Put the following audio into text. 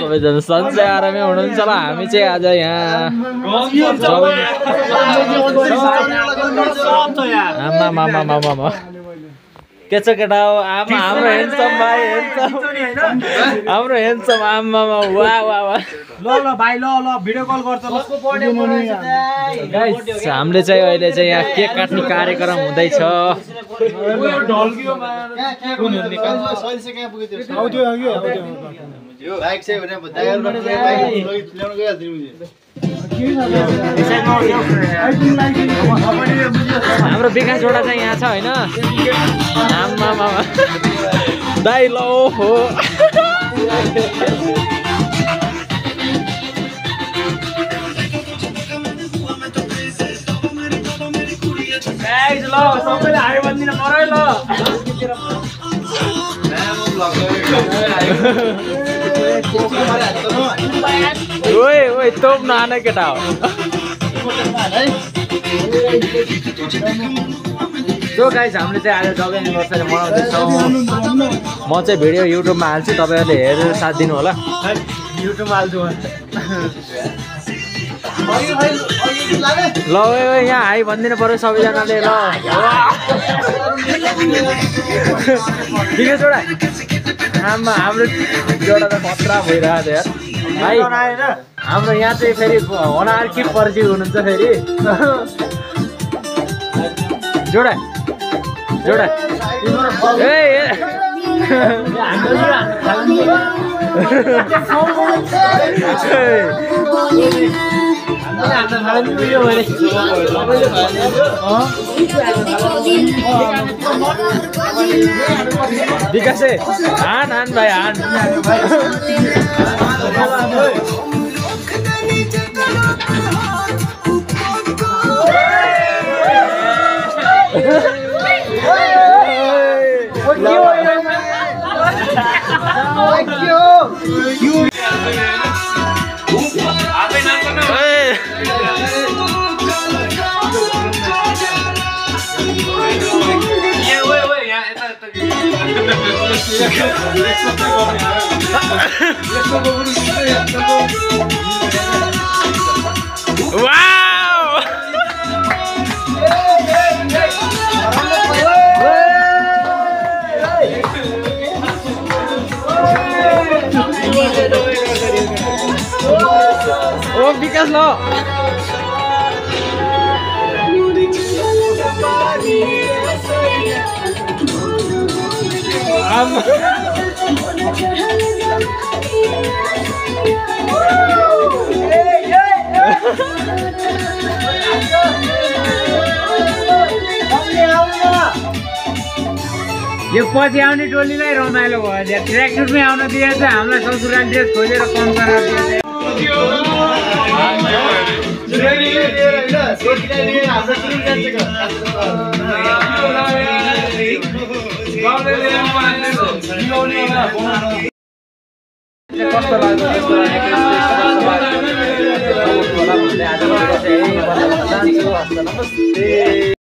सबैजना सन्चै आरामै हुनुहुन्छ होला। हामी चाहिँ आज यहाँ के छ केटा हो? आमा हाम्रो हेन्डसम भाइ, हाम्रो हेन्डसम आमा वाह वाह वाह। ल भाइ ल भिडियो कल गर्छ। गाइस हामीले चाहिँ अहिले चाहिँ यहाँ केक काट्ने कार्यक्रम हुँदैछ। हाम्रो विकास जोडा चाहिँ यहाँ छ होइन? आमा दाइ ल हो ल सबैले हाई भन्दिन परै ल। ओए तोप नआने केटा हो। सो गाइस हामीले चाहिँ आज जब एनिभर्सरी मनाउँदैछौँ। म चाहिँ भिडियो युट्युबमा हाल्छु, तपाईँहरूले हेरेर साथ दिनु होला। युट्युबमा हाल्छु ल यहाँ हाई भनिदिनु पर्यो सबैजनाले ल। जोडा आमा हाम्रो जोडा त खतरा भइरहेको थियो यार भाइ। हाम्रो यहाँ चाहिँ फेरि होनार के पर्ची हुनुहुन्छ फेरि। जोडा जोडा विकास हान हान भाइ हान। ओ विकास ल यो पछि आउने टोलीलाई रमाइलो भयो। ट्र्याकसुटमै आउन दिएछ, हामीलाई ससुराली ड्रेस खोजेर कम गरेर कस्तो लाग्यो नमस्ते।